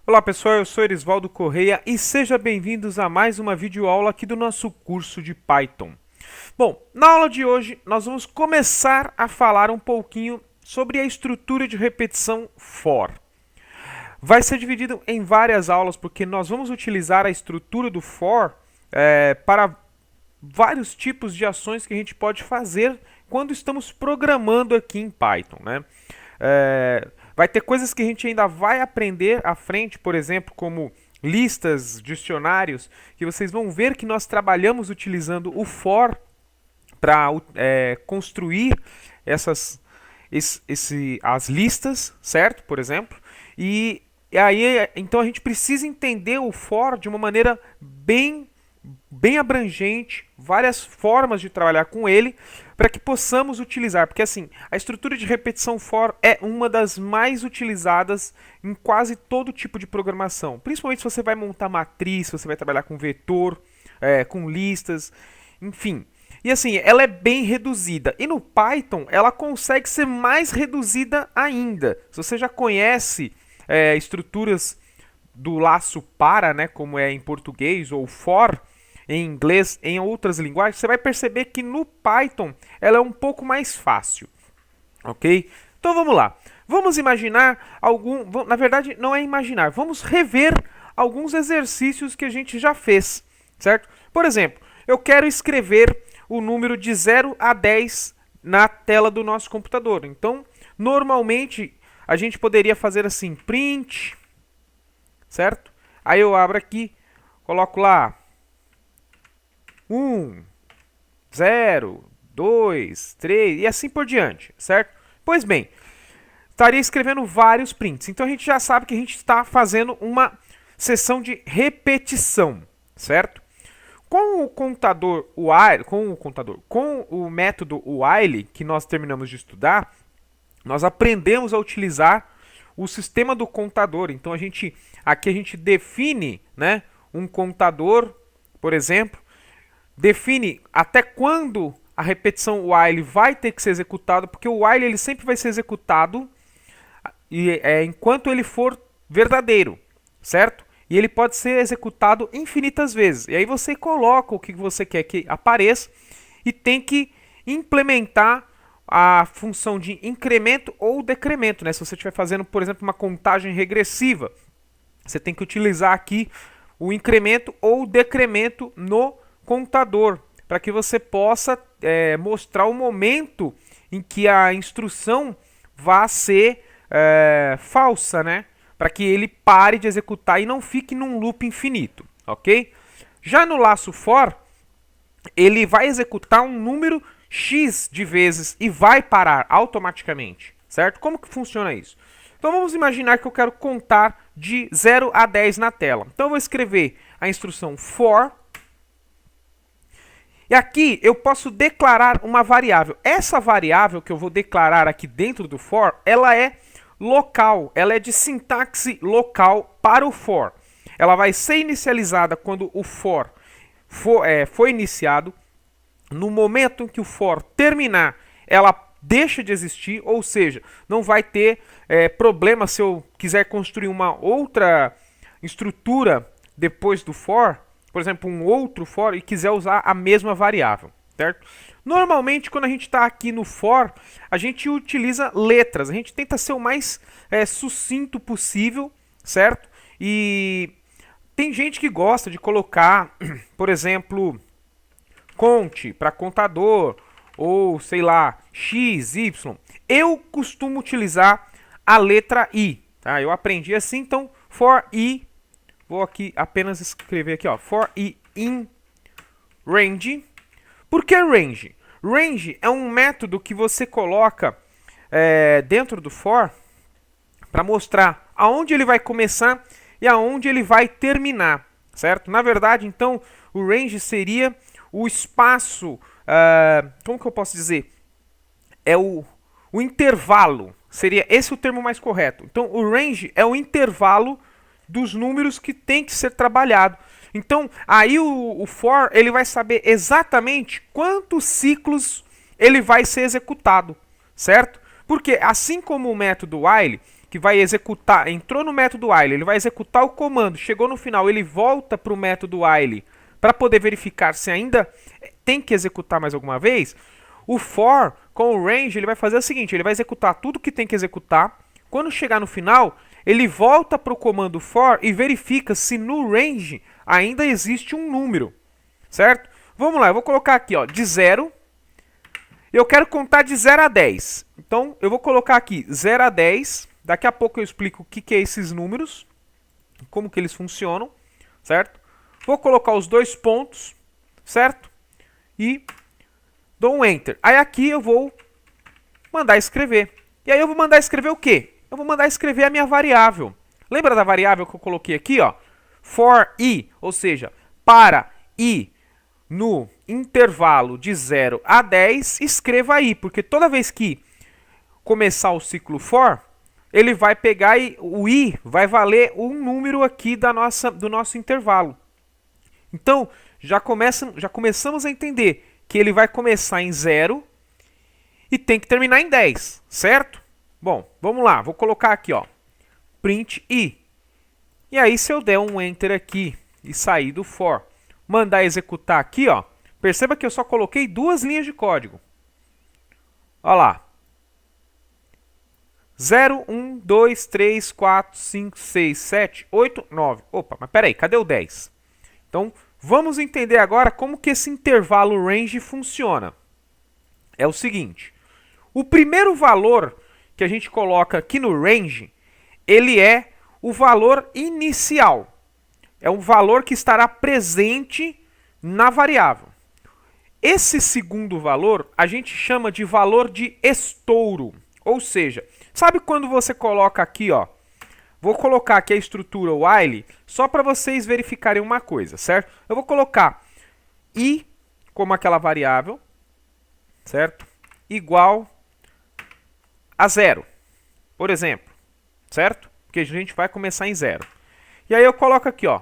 Olá pessoal, eu sou Erisvaldo Correia e sejam bem-vindos a mais uma videoaula aqui do nosso curso de Python. Bom, na aula de hoje nós vamos começar a falar um pouquinho sobre a estrutura de repetição for. Vai ser dividido em várias aulas porque nós vamos utilizar a estrutura do for para vários tipos de ações que a gente pode fazer quando estamos programando aqui em Python, né? Vai ter coisas que a gente ainda vai aprender à frente, por exemplo, como listas, dicionários, que vocês vão ver que nós trabalhamos utilizando o for para construir as listas, certo? Por exemplo. E aí, então a gente precisa entender o for de uma maneira bem abrangente, várias formas de trabalhar com ele, para que possamos utilizar, porque assim, a estrutura de repetição for é uma das mais utilizadas em quase todo tipo de programação, principalmente se você vai montar matriz, se você vai trabalhar com vetor, com listas, enfim. E assim, ela é bem reduzida, e no Python ela consegue ser mais reduzida ainda. Se você já conhece estruturas do laço para, né, como é em português, ou for, em inglês, em outras linguagens, você vai perceber que no Python ela é um pouco mais fácil, ok? Então vamos lá. Vamos imaginar na verdade, não é imaginar, vamos rever alguns exercícios que a gente já fez, certo? Por exemplo, eu quero escrever o número de 0 a 10 na tela do nosso computador. Então, normalmente, a gente poderia fazer assim, print, certo? Aí eu abro aqui, coloco lá 1, 0, 2, 3 e assim por diante, certo? Pois bem, estaria escrevendo vários prints. Então a gente já sabe que a gente está fazendo uma sessão de repetição, certo? Com o método while que nós terminamos de estudar, nós aprendemos a utilizar o sistema do contador. Então aqui a gente define, né, um contador, por exemplo, define até quando a repetição while vai ter que ser executada, porque o while ele sempre vai ser executado enquanto ele for verdadeiro, certo? E ele pode ser executado infinitas vezes. E aí você coloca o que você quer que apareça e tem que implementar a função de incremento ou decremento, né? Se você estiver fazendo, por exemplo, uma contagem regressiva, você tem que utilizar aqui o incremento ou decremento no contador, para que você possa mostrar o momento em que a instrução vá ser falsa, né? Para que ele pare de executar e não fique num loop infinito, ok? Já no laço for, ele vai executar um número x de vezes e vai parar automaticamente, certo? Como que funciona isso? Então vamos imaginar que eu quero contar de 0 a 10 na tela. Então eu vou escrever a instrução for. E aqui eu posso declarar uma variável. Essa variável que eu vou declarar aqui dentro do for, ela é local, ela é de sintaxe local para o for. Ela vai ser inicializada quando o for foi iniciado. No momento em que o for terminar, ela deixa de existir, ou seja, não vai ter problema se eu quiser construir uma outra estrutura depois do for, por exemplo, um outro for e quiser usar a mesma variável, certo? Normalmente, quando a gente está aqui no for, a gente utiliza letras, a gente tenta ser o mais sucinto possível, certo? E tem gente que gosta de colocar, por exemplo, conte para contador, ou sei lá, x, y. Eu costumo utilizar a letra i, tá? Eu aprendi assim, então for i, vou aqui apenas escrever aqui, ó, for i in range. Por que range? Range é um método que você coloca dentro do for para mostrar aonde ele vai começar e aonde ele vai terminar, certo? Na verdade, então, o range seria o espaço, como que eu posso dizer? É o intervalo, seria esse o termo mais correto. Então, o range é o intervalo dos números que tem que ser trabalhado. Então, aí o for ele vai saber exatamente quantos ciclos ele vai ser executado, certo? Porque assim como o método while, que vai executar, entrou no método while, ele vai executar o comando, chegou no final, ele volta para o método while para poder verificar se ainda tem que executar mais alguma vez. O for com o range ele vai fazer o seguinte, ele vai executar tudo que tem que executar. Quando chegar no final, ele volta para o comando for e verifica se no range ainda existe um número, certo? Vamos lá, eu vou colocar aqui, ó, de 0. Eu quero contar de 0 a 10. Então, eu vou colocar aqui 0 a 10. Daqui a pouco eu explico o que é esses números, como que eles funcionam, certo? Vou colocar os 2 pontos, certo? E dou um Enter. Aí aqui eu vou mandar escrever. E aí eu vou mandar escrever o quê? Eu vou mandar escrever a minha variável. Lembra da variável que eu coloquei aqui, ó? For i, ou seja, para i no intervalo de 0 a 10, escreva i, porque toda vez que começar o ciclo for, ele vai pegar e o i vai valer um número aqui do nosso intervalo. Então, já começamos a entender que ele vai começar em 0 e tem que terminar em 10, certo? Bom, vamos lá, vou colocar aqui, ó, print i. E aí, se eu der um enter aqui e sair do for, mandar executar aqui, ó, perceba que eu só coloquei 2 linhas de código. Olha lá. 0, 1, 2, 3, 4, 5, 6, 7, 8, 9. Opa, mas peraí, cadê o 10? Então, vamos entender agora como que esse intervalo range funciona. É o seguinte, o primeiro valor que a gente coloca aqui no range, ele é o valor inicial. É um valor que estará presente na variável. Esse segundo valor a gente chama de valor de estouro. Ou seja, sabe quando você coloca aqui, ó, vou colocar aqui a estrutura while só para vocês verificarem uma coisa, certo? Eu vou colocar i como aquela variável, certo? Igual a 0, por exemplo, certo? Porque a gente vai começar em 0. E aí eu coloco aqui, ó,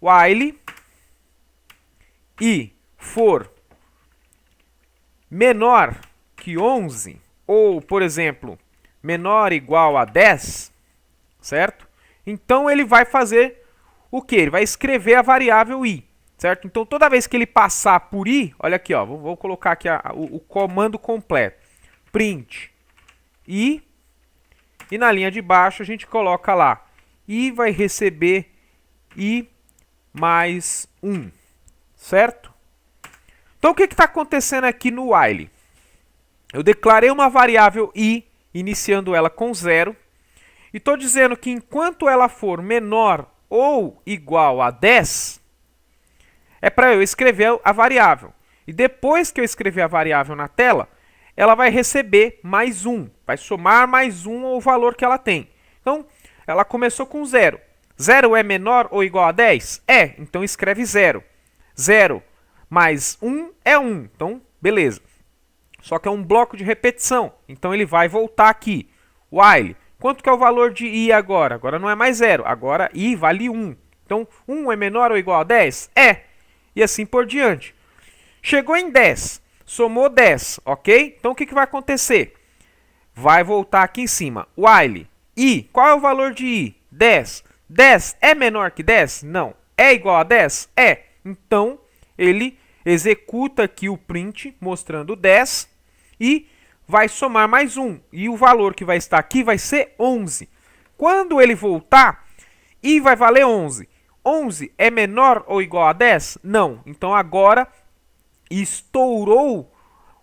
while i for menor que 11, ou, por exemplo, menor ou igual a 10, certo? Então ele vai fazer o quê? Ele vai escrever a variável i, certo? Então toda vez que ele passar por i, olha aqui, ó, vou colocar aqui o comando completo. Print i, e na linha de baixo a gente coloca lá, i vai receber i mais 1, certo? Então o que está acontecendo aqui no while? Eu declarei uma variável i, iniciando ela com 0, e estou dizendo que enquanto ela for menor ou igual a 10, é para eu escrever a variável. E depois que eu escrever a variável na tela, ela vai receber mais 1, vai somar mais 1 ao valor que ela tem. Então, ela começou com 0. 0 é menor ou igual a 10? É, então escreve 0. 0 mais 1 é 1, então beleza. Só que é um bloco de repetição, então ele vai voltar aqui. While, quanto que é o valor de i agora? Agora não é mais 0, agora i vale 1. Então 1 é menor ou igual a 10? É, e assim por diante. Chegou em 10, somou 10, ok? Então o que vai acontecer? Vai voltar aqui em cima. While, i, qual é o valor de i? 10. 10 é menor que 10? Não. É igual a 10? É. Então ele executa aqui o print mostrando 10 e vai somar mais 1. E o valor que vai estar aqui vai ser 11. Quando ele voltar, i vai valer 11. 11 é menor ou igual a 10? Não. Então agora estourou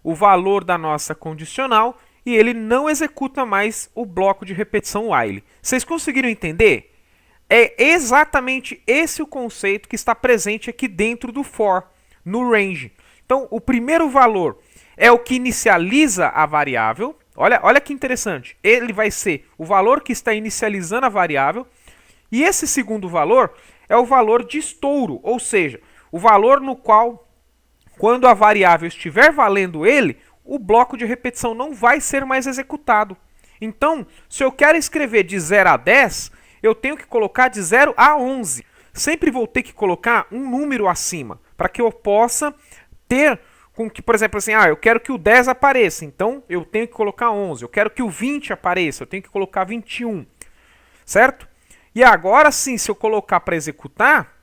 o valor da nossa condicional e ele não executa mais o bloco de repetição while. Vocês conseguiram entender? É exatamente esse o conceito que está presente aqui dentro do for, no range. Então, o primeiro valor é o que inicializa a variável. Olha que interessante. Ele vai ser o valor que está inicializando a variável. E esse segundo valor é o valor de estouro, ou seja, o valor no qual, quando a variável estiver valendo ele, o bloco de repetição não vai ser mais executado. Então, se eu quero escrever de 0 a 10, eu tenho que colocar de 0 a 11. Sempre vou ter que colocar um número acima, para que eu possa ter com que, por exemplo, assim, eu quero que o 10 apareça, então eu tenho que colocar 11. Eu quero que o 20 apareça, eu tenho que colocar 21. certo? E agora sim, se eu colocar para executar,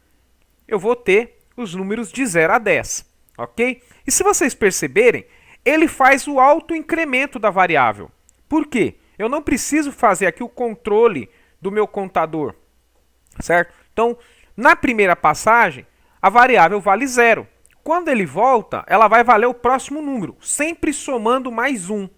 eu vou ter os números de 0 a 10, ok? E se vocês perceberem, ele faz o autoincremento da variável. Por quê? Eu não preciso fazer aqui o controle do meu contador, certo? Então, na primeira passagem, a variável vale 0. Quando ele volta, ela vai valer o próximo número, sempre somando mais 1,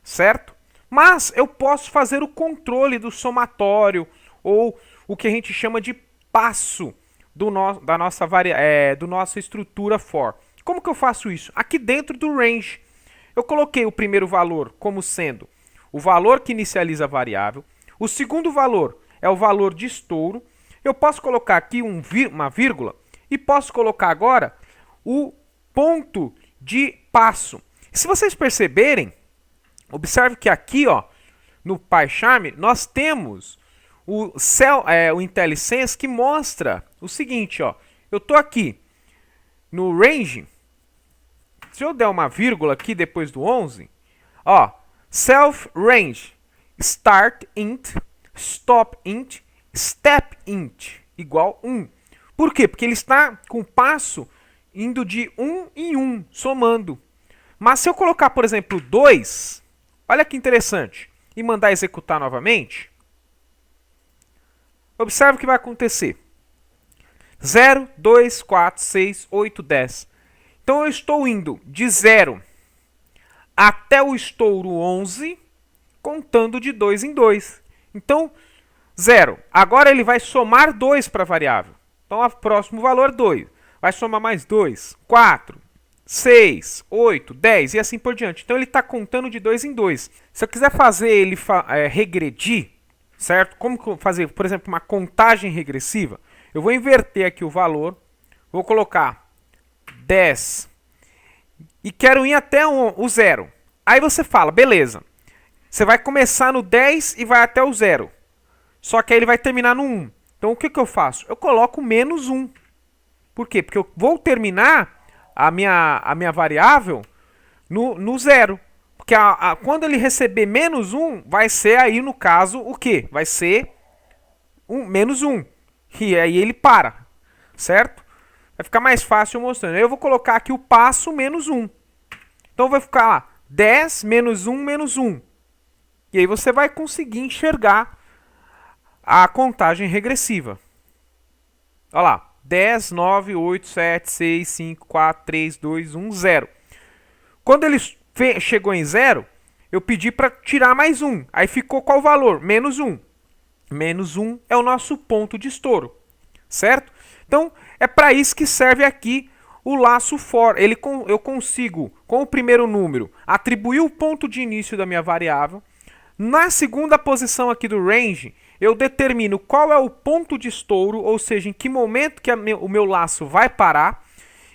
certo? Mas eu posso fazer o controle do somatório, ou o que a gente chama de passo do nossa estrutura for. Como que eu faço isso? Aqui dentro do range, eu coloquei o primeiro valor como sendo o valor que inicializa a variável. O segundo valor é o valor de estouro. Eu posso colocar aqui uma vírgula e posso colocar agora o ponto de passo. Se vocês perceberem, observe que aqui, ó, no PyCharm, nós temos o IntelliSense que mostra o seguinte, ó. Eu estou aqui no range. Se eu der uma vírgula aqui depois do 11, ó, self range, start int, stop int, step int, igual 1. Por quê? Porque ele está com o passo indo de 1 em 1, somando. Mas se eu colocar, por exemplo, 2, olha que interessante, e mandar executar novamente, observe o que vai acontecer. 0, 2, 4, 6, 8, 10. Então eu estou indo de 0 até o estouro 11, contando de 2 em 2. Então, 0. Agora ele vai somar 2 para a variável. Então, o próximo valor 2. Vai somar mais 2, 4, 6, 8, 10 e assim por diante. Então, ele está contando de 2 em 2. Se eu quiser fazer ele regredir, certo? Como fazer, por exemplo, uma contagem regressiva? Eu vou inverter aqui o valor, vou colocar 10 e quero ir até o 0. Aí você fala, beleza, você vai começar no 10 e vai até o 0. Só que aí ele vai terminar no 1. Então o que eu faço? Eu coloco menos 1. Por quê? Porque eu vou terminar a minha variável no 0. Porque quando ele receber menos 1, vai ser aí no caso o quê? Vai ser menos 1. E aí ele para, certo? Vai ficar mais fácil mostrando. Aí eu vou colocar aqui o passo menos 1. Então vai ficar lá 10 menos 1 menos 1. E aí você vai conseguir enxergar a contagem regressiva. Olha lá. 10, 9, 8, 7, 6, 5, 4, 3, 2, 1, 0. Quando ele chegou em 0, eu pedi para tirar mais 1. Aí ficou qual valor? Menos 1. Menos 1 é o nosso ponto de estouro. Certo? Então, é para isso que serve aqui o laço for. Eu consigo, com o primeiro número, atribuir o ponto de início da minha variável. Na segunda posição aqui do range, eu determino qual é o ponto de estouro, ou seja, em que momento que o meu laço vai parar.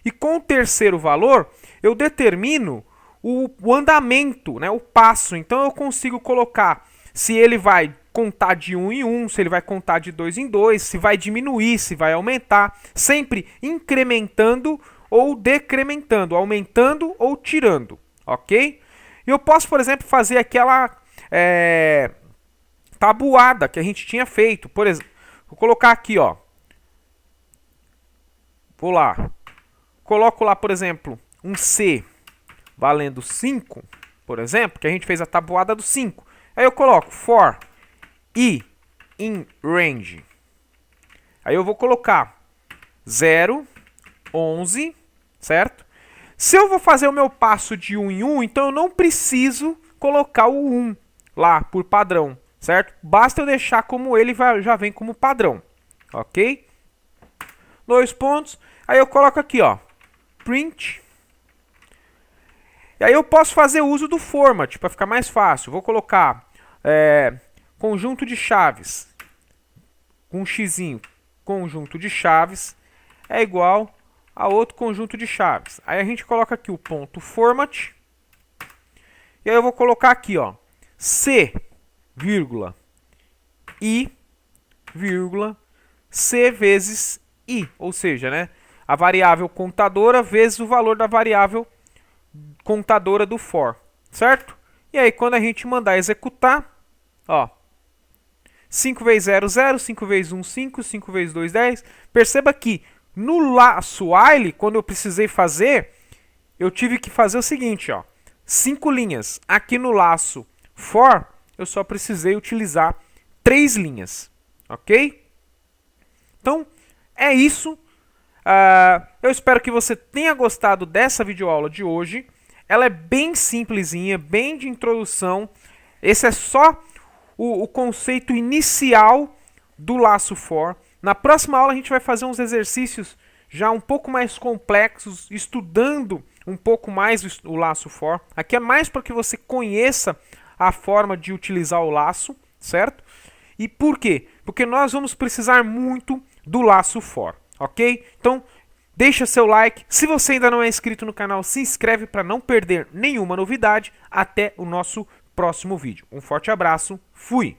E com o terceiro valor, eu determino o andamento, né, o passo. Então eu consigo colocar se ele vai contar de 1 em 1, se ele vai contar de 2 em 2, se vai diminuir, se vai aumentar, sempre incrementando ou decrementando, aumentando ou tirando, ok? E eu posso, por exemplo, fazer aquela tabuada que a gente tinha feito. Por exemplo, vou colocar aqui, ó. Vou lá. Coloco lá, por exemplo, um C valendo 5, por exemplo, que a gente fez a tabuada do 5. Aí eu coloco for i in range. Aí eu vou colocar 0, 11, certo? Se eu vou fazer o meu passo de 1 em 1, então eu não preciso colocar o 1 lá por padrão, certo? Basta eu deixar como ele já vem como padrão, ok? 2 pontos. Aí eu coloco aqui, ó, print. E aí eu posso fazer uso do format para ficar mais fácil. Vou colocar conjunto de chaves com um xizinho, conjunto de chaves é igual a outro conjunto de chaves. Aí a gente coloca aqui o ponto format. E aí eu vou colocar aqui, ó, C, vírgula, I, vírgula, C vezes I. Ou seja, né, a variável contadora vezes o valor da variável contadora do for, certo? E aí quando a gente mandar executar, ó, 5 vezes 0, 0, 5 vezes 1, 5, 5 vezes 2, 10. Perceba que no laço while, quando eu precisei fazer, eu tive que fazer o seguinte, ó, 5 linhas. Aqui no laço for, eu só precisei utilizar 3 linhas, ok? Então, é isso. Eu espero que você tenha gostado dessa videoaula de hoje. Ela é bem simplesinha, bem de introdução. Esse é só o conceito inicial do laço for. Na próxima aula a gente vai fazer uns exercícios já um pouco mais complexos, estudando um pouco mais o laço for. Aqui é mais para que você conheça a forma de utilizar o laço, certo? E por quê? Porque nós vamos precisar muito do laço for, ok? Então, deixa seu like. Se você ainda não é inscrito no canal, se inscreve para não perder nenhuma novidade. Até o nosso próximo vídeo. Um forte abraço. Fui!